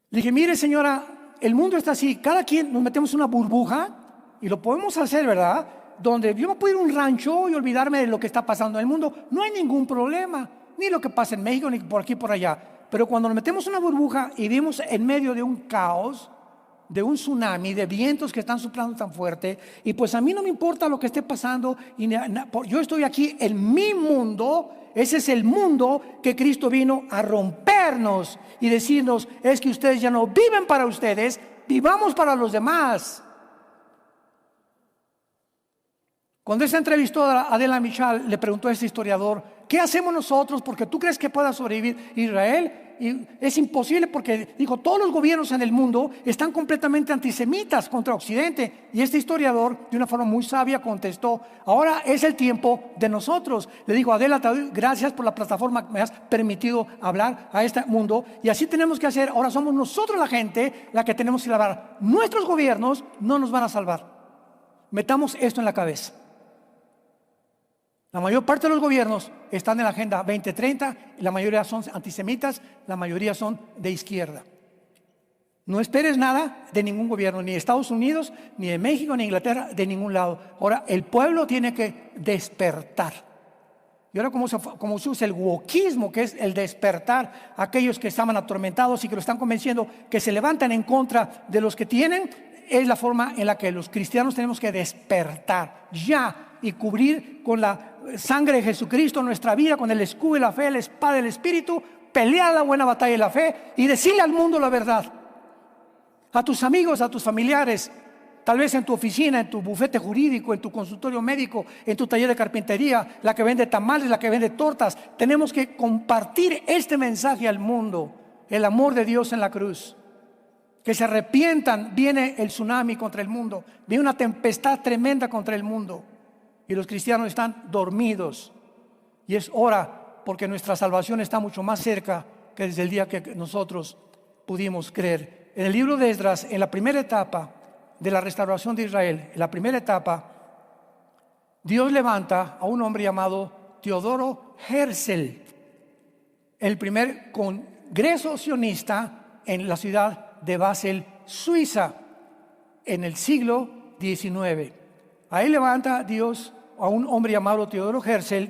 Le dije: mire, señora, el mundo está así, cada quien nos metemos en una burbuja, y lo podemos hacer, ¿verdad?, donde yo me puedo ir a un rancho y olvidarme de lo que está pasando en el mundo. No hay ningún problema, ni lo que pasa en México, ni por aquí por allá. Pero cuando nos metemos en una burbuja y vivimos en medio de un caos, de un tsunami, de vientos que están soplando tan fuerte, y pues a mí no me importa lo que esté pasando, yo estoy aquí en mi mundo. Ese es el mundo que Cristo vino a rompernos y decirnos: es que ustedes ya no viven para ustedes, vivamos para los demás. Cuando esta entrevistó a Adela Michal, le preguntó a este historiador: ¿qué hacemos nosotros porque tú crees que pueda sobrevivir Israel? Y es imposible porque, dijo, todos los gobiernos en el mundo están completamente antisemitas contra Occidente. Y este historiador, de una forma muy sabia, contestó, ahora es el tiempo de nosotros. Le dijo, Adela, gracias por la plataforma que me has permitido hablar a este mundo. Y así tenemos que hacer. Ahora somos nosotros la gente la que tenemos que salvar. Nuestros gobiernos no nos van a salvar. Metamos esto en la cabeza. La mayor parte de los gobiernos están en la Agenda 2030, y la mayoría son antisemitas, la mayoría son de izquierda. No esperes nada de ningún gobierno, ni de Estados Unidos, ni de México, ni de Inglaterra, de ningún lado. Ahora, el pueblo tiene que despertar. Y ahora, como se usa el wokismo, que es el despertar a aquellos que estaban atormentados y que lo están convenciendo, que se levantan en contra de los que tienen, es la forma en la que los cristianos tenemos que despertar ya y cubrir con la sangre de Jesucristo nuestra vida, con el escudo de la fe, la espada del Espíritu, pelear la buena batalla de la fe y decirle al mundo la verdad. A tus amigos, a tus familiares, tal vez en tu oficina, en tu bufete jurídico, en tu consultorio médico, en tu taller de carpintería, la que vende tamales, la que vende tortas. Tenemos que compartir este mensaje al mundo, el amor de Dios en la cruz. Que se arrepientan, viene el tsunami contra el mundo, viene una tempestad tremenda contra el mundo. Y los cristianos están dormidos. Y es hora, porque nuestra salvación está mucho más cerca que desde el día que nosotros pudimos creer. En el libro de Esdras, en la primera etapa de la restauración de Israel, en la primera etapa, Dios levanta a un hombre llamado Teodoro Herzl, el primer congreso sionista en la ciudad de Basel, Suiza, en el siglo XIX. Ahí levanta Dios a un hombre llamado Teodoro Herzl,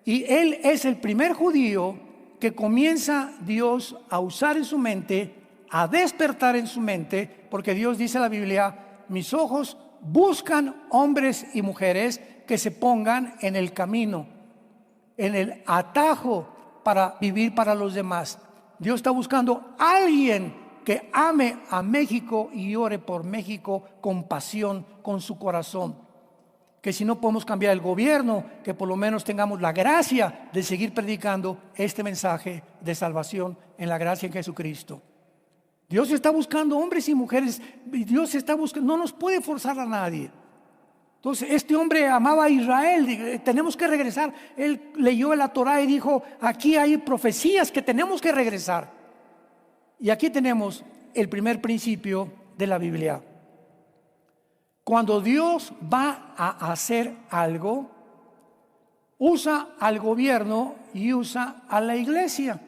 y él es el primer judío que comienza Dios a usar en su mente, a despertar en su mente, porque Dios dice en la Biblia, mis ojos buscan hombres y mujeres que se pongan en el camino, en el atajo para vivir para los demás. Dios está buscando a alguien que ame a México y ore por México con pasión, con su corazón. Que si no podemos cambiar el gobierno, que por lo menos tengamos la gracia de seguir predicando este mensaje de salvación en la gracia en Jesucristo. Dios está buscando hombres y mujeres. Dios está buscando, no nos puede forzar a nadie. Entonces, este hombre amaba a Israel, tenemos que regresar. Él leyó la Torá y dijo, aquí hay profecías que tenemos que regresar. Y aquí tenemos el primer principio de la Biblia. Cuando Dios va a hacer algo, usa al gobierno y usa a la iglesia.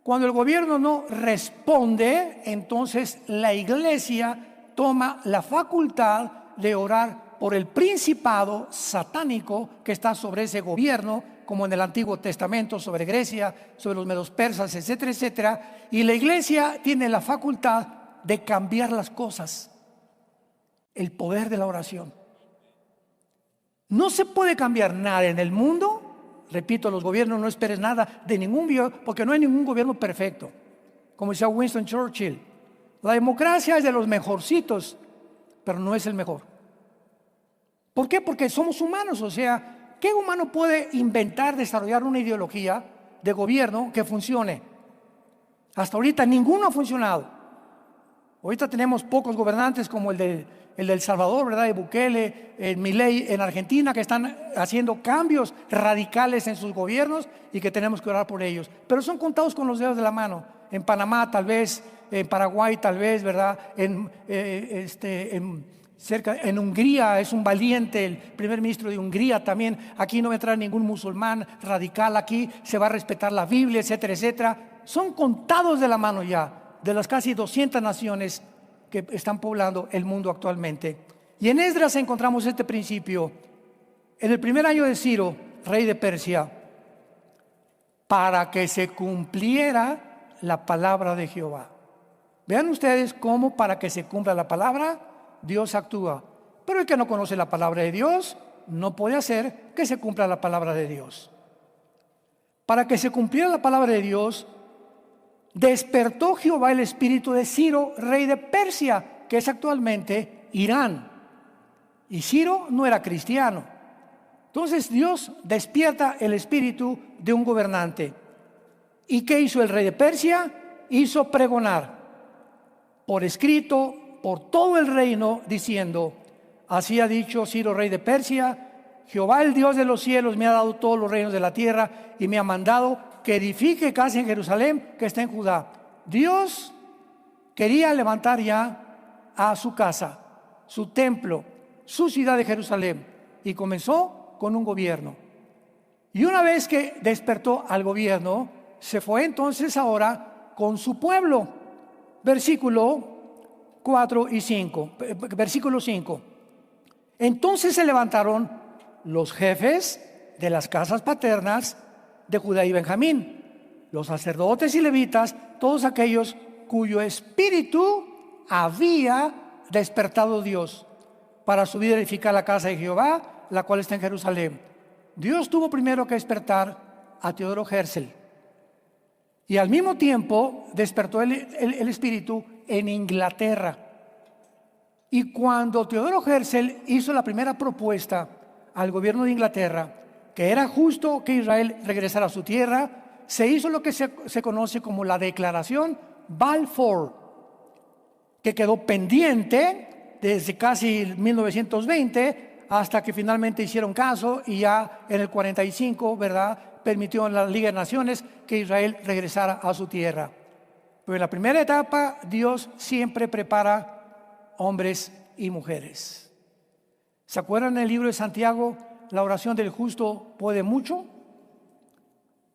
Cuando el gobierno no responde, entonces la iglesia toma la facultad de orar por el principado satánico que está sobre ese gobierno, como en el Antiguo Testamento, sobre Grecia, sobre los medos persas, etcétera, etcétera. Y la iglesia tiene la facultad de cambiar las cosas. El poder de la oración. No se puede cambiar nada en el mundo. Repito, los gobiernos, no esperes nada de ningún gobierno, porque no hay ningún gobierno perfecto. Como decía Winston Churchill, la democracia es de los mejorcitos, pero no es el mejor. ¿Por qué? Porque somos humanos. O sea, ¿qué humano puede inventar, desarrollar una ideología de gobierno que funcione? Hasta ahorita ninguno ha funcionado. Ahorita tenemos pocos gobernantes como el de El Salvador, ¿verdad? De Bukele, Milei en Argentina, que están haciendo cambios radicales en sus gobiernos y que tenemos que orar por ellos. Pero son contados con los dedos de la mano. En Panamá tal vez, en Paraguay tal vez, ¿verdad? En Hungría es un valiente, el primer ministro de Hungría también. Aquí no va a entrar ningún musulmán radical, aquí se va a respetar la Biblia, etcétera, etcétera. Son contados de la mano ya, de las casi 200 naciones que están poblando el mundo actualmente. Y en Esdras encontramos este principio. En el primer año de Ciro, rey de Persia, para que se cumpliera la palabra de Jehová. Vean ustedes cómo para que se cumpla la palabra, Dios actúa. Pero el que no conoce la palabra de Dios, no puede hacer que se cumpla la palabra de Dios. Para que se cumpliera la palabra de Dios, despertó Jehová el espíritu de Ciro, rey de Persia, que es actualmente Irán. Y Ciro no era cristiano. Entonces Dios despierta el espíritu de un gobernante. ¿Y qué hizo el rey de Persia? Hizo pregonar por escrito por todo el reino, diciendo: así ha dicho Ciro, rey de Persia, Jehová el Dios de los cielos me ha dado todos los reinos de la tierra y me ha mandado que edifique casa en Jerusalén que está en Judá. Dios quería levantar ya a su casa, su templo, su ciudad de Jerusalén, y comenzó con un gobierno. Y una vez que despertó al gobierno, se fue entonces ahora con su pueblo. Versículo 4 y 5. Versículo 5. Entonces se levantaron los jefes de las casas paternas de Judá y Benjamín, los sacerdotes y levitas, todos aquellos cuyo espíritu había despertado Dios para subir a edificar la casa de Jehová, la cual está en Jerusalén. Dios tuvo primero que despertar a Teodoro Herzl, y al mismo tiempo despertó el espíritu en Inglaterra. Y cuando Teodoro Herzl hizo la primera propuesta al gobierno de Inglaterra, que era justo que Israel regresara a su tierra, se hizo lo que se conoce como la Declaración Balfour, que quedó pendiente desde casi 1920 hasta que finalmente hicieron caso, y ya en el 45, ¿verdad?, permitió en la Liga de Naciones que Israel regresara a su tierra. Pero en la primera etapa, Dios siempre prepara hombres y mujeres. ¿Se acuerdan en el libro de Santiago, la oración del justo puede mucho?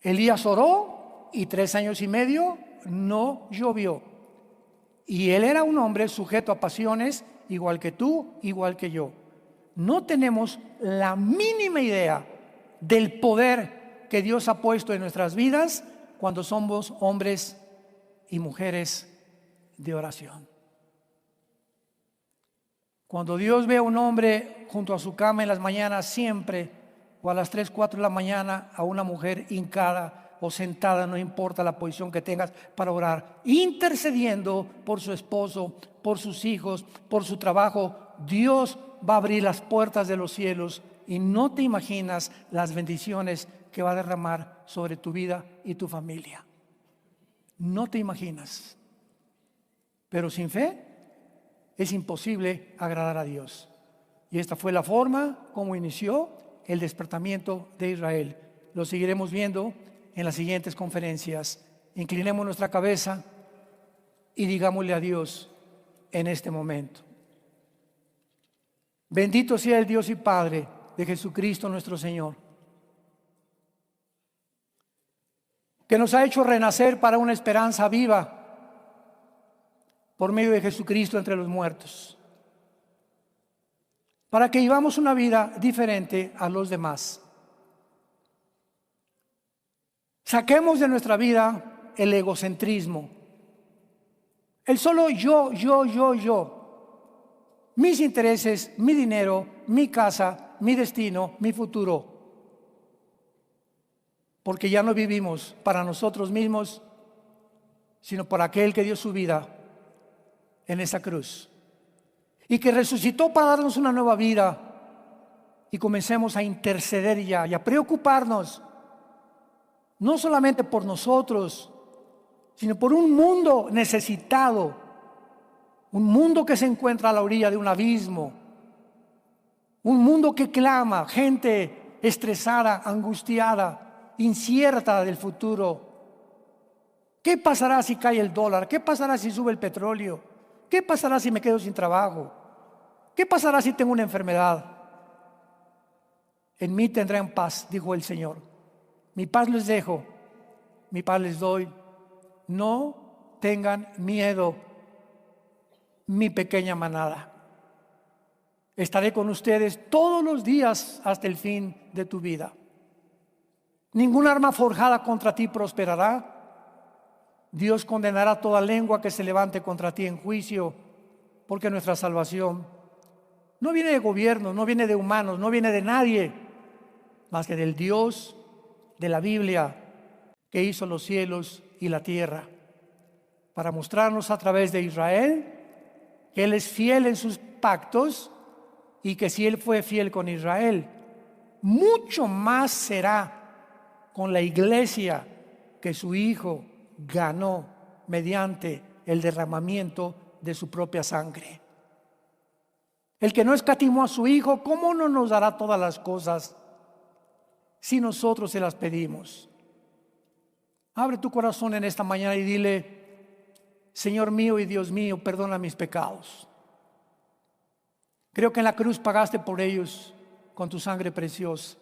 Elías oró y 3 años y medio no llovió. Y él era un hombre sujeto a pasiones, igual que tú, igual que yo. No tenemos la mínima idea del poder que Dios ha puesto en nuestras vidas cuando somos hombres y mujeres de oración. Cuando Dios ve a un hombre junto a su cama en las mañanas siempre, o a las 3, 4 de la mañana, a una mujer hincada o sentada, no importa la posición que tengas, para orar, intercediendo por su esposo, por sus hijos, por su trabajo, Dios va a abrir las puertas de los cielos y no te imaginas las bendiciones que va a derramar sobre tu vida y tu familia. No te imaginas. Pero sin fe es imposible agradar a Dios. Y esta fue la forma como inició el despertamiento de Israel. Lo seguiremos viendo en las siguientes conferencias. Inclinemos nuestra cabeza y digámosle a Dios en este momento. Bendito sea el Dios y Padre de Jesucristo nuestro Señor, que nos ha hecho renacer para una esperanza viva por medio de Jesucristo entre los muertos, para que vivamos una vida diferente a los demás. Saquemos de nuestra vida el egocentrismo, el solo yo, mis intereses, mi dinero, mi casa, mi destino, mi futuro. Porque ya no vivimos para nosotros mismos, sino por aquel que dio su vida en esa cruz y que resucitó para darnos una nueva vida. Y comencemos a interceder ya y a preocuparnos, no solamente por nosotros, sino por un mundo necesitado, un mundo que se encuentra a la orilla de un abismo, un mundo que clama, gente estresada, angustiada, incierta del futuro. ¿Qué pasará si cae el dólar? ¿Qué pasará si sube el petróleo? ¿Qué pasará si me quedo sin trabajo? ¿Qué pasará si tengo una enfermedad? En mí tendrán paz, dijo el Señor. Mi paz les dejo, mi paz les doy. No tengan miedo, mi pequeña manada. Estaré con ustedes todos los días hasta el fin de tu vida. Ningún arma forjada contra ti prosperará. Dios condenará toda lengua que se levante contra ti en juicio, porque nuestra salvación no viene de gobiernos, no viene de humanos, no viene de nadie, más que del Dios de la Biblia, que hizo los cielos y la tierra, para mostrarnos a través de Israel que Él es fiel en sus pactos y que si Él fue fiel con Israel, mucho más será con la iglesia que su Hijo ganó mediante el derramamiento de su propia sangre. El que no escatimó a su Hijo, ¿cómo no nos dará todas las cosas si nosotros se las pedimos? Abre tu corazón en esta mañana y dile: Señor mío y Dios mío, perdona mis pecados. Creo que en la cruz pagaste por ellos con tu sangre preciosa.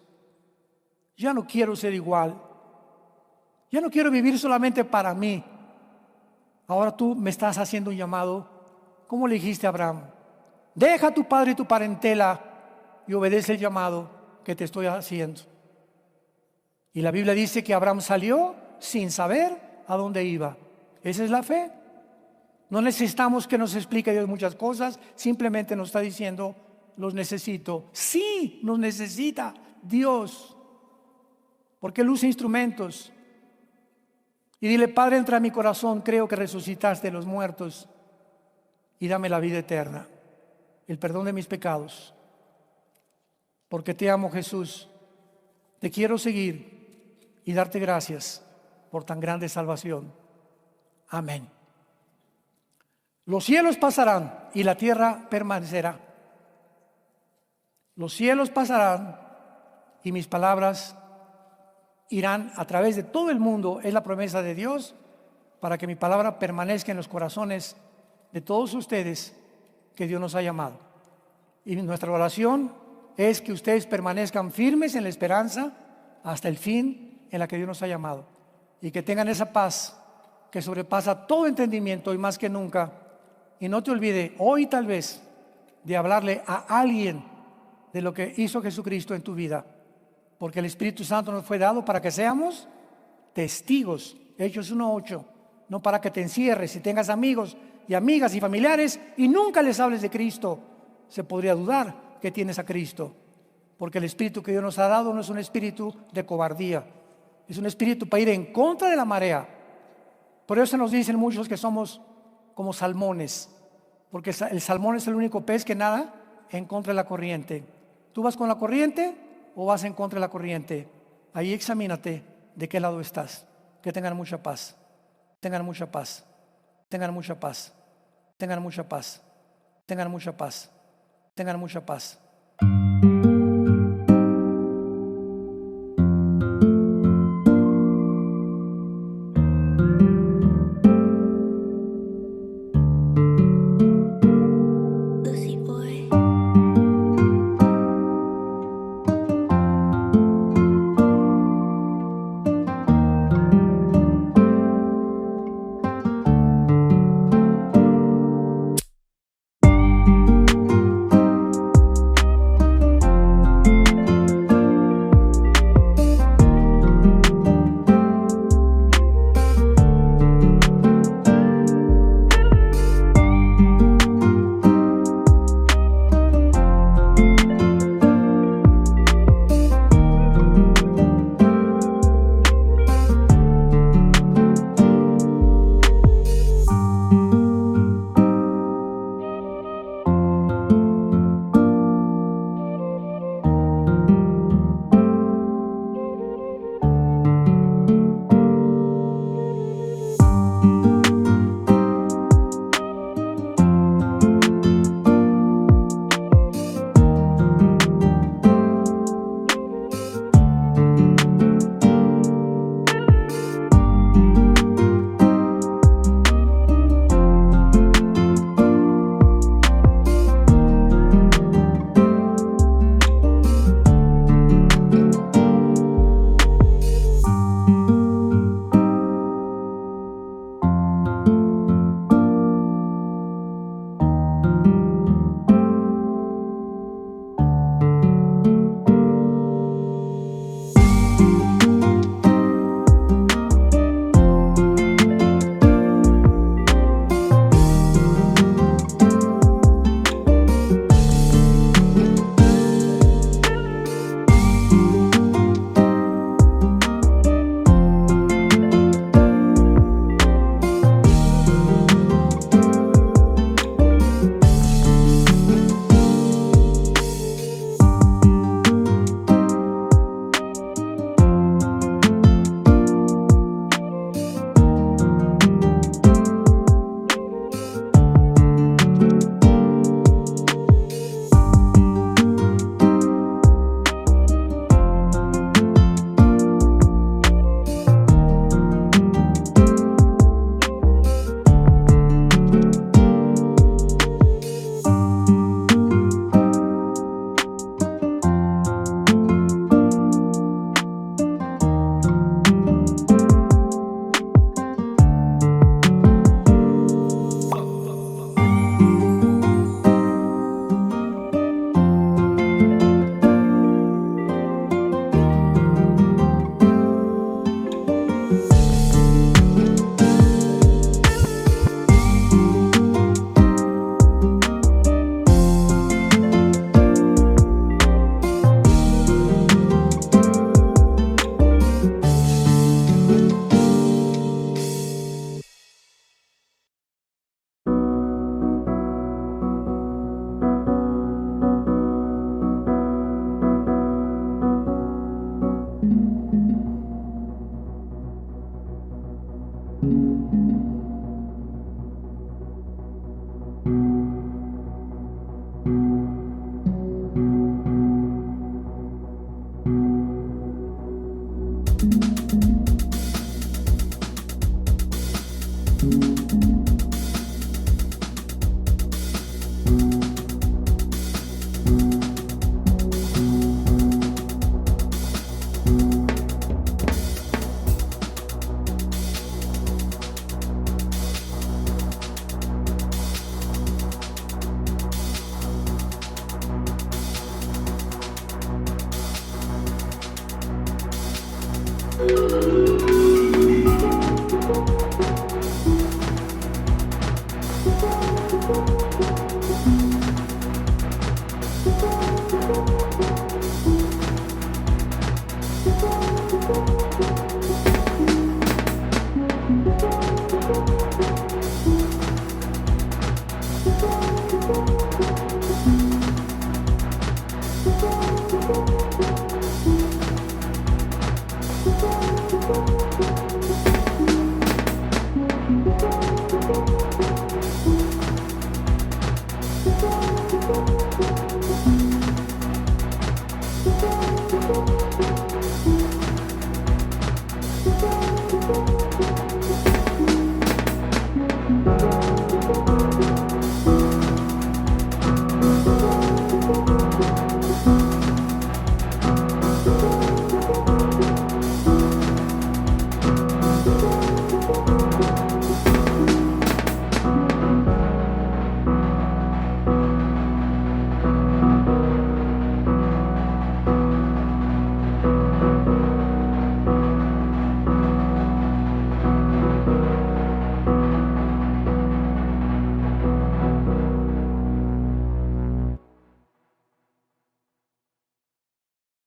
Ya no quiero ser igual. Ya no quiero vivir solamente para mí. Ahora tú me estás haciendo un llamado, como le dijiste a Abraham: deja a tu padre y tu parentela y obedece el llamado que te estoy haciendo. Y la Biblia dice que Abraham salió sin saber a dónde iba. Esa es la fe. No necesitamos que nos explique Dios muchas cosas, simplemente nos está diciendo: los necesito. Sí, nos necesita Dios, porque Él usa instrumentos. Y dile: Padre, entra a mi corazón, creo que resucitaste de los muertos y dame la vida eterna, el perdón de mis pecados, porque te amo, Jesús. Te quiero seguir y darte gracias por tan grande salvación. Amén. Los cielos pasarán y la tierra permanecerá. Los cielos pasarán y mis palabras irán a través de todo el mundo. Es la promesa de Dios para que mi palabra permanezca en los corazones de todos ustedes que Dios nos ha llamado. Y nuestra oración es que ustedes permanezcan firmes en la esperanza hasta el fin en la que Dios nos ha llamado, y que tengan esa paz que sobrepasa todo entendimiento hoy más que nunca. Y no te olvides hoy tal vez de hablarle a alguien de lo que hizo Jesucristo en tu vida, porque el Espíritu Santo nos fue dado para que seamos testigos. Hechos 1:8. No para que te encierres y tengas amigos y amigas y familiares y nunca les hables de Cristo. Se podría dudar que tienes a Cristo, porque el Espíritu que Dios nos ha dado no es un espíritu de cobardía, es un espíritu para ir en contra de la marea. Por eso nos dicen muchos que somos como salmones, porque el salmón es el único pez que nada en contra de la corriente. ¿Tú vas con la corriente o vas en contra de la corriente? Ahí examínate de qué lado estás. Que tengan mucha paz, tengan mucha paz, tengan mucha paz, tengan mucha paz, tengan mucha paz, tengan mucha paz. Thank you.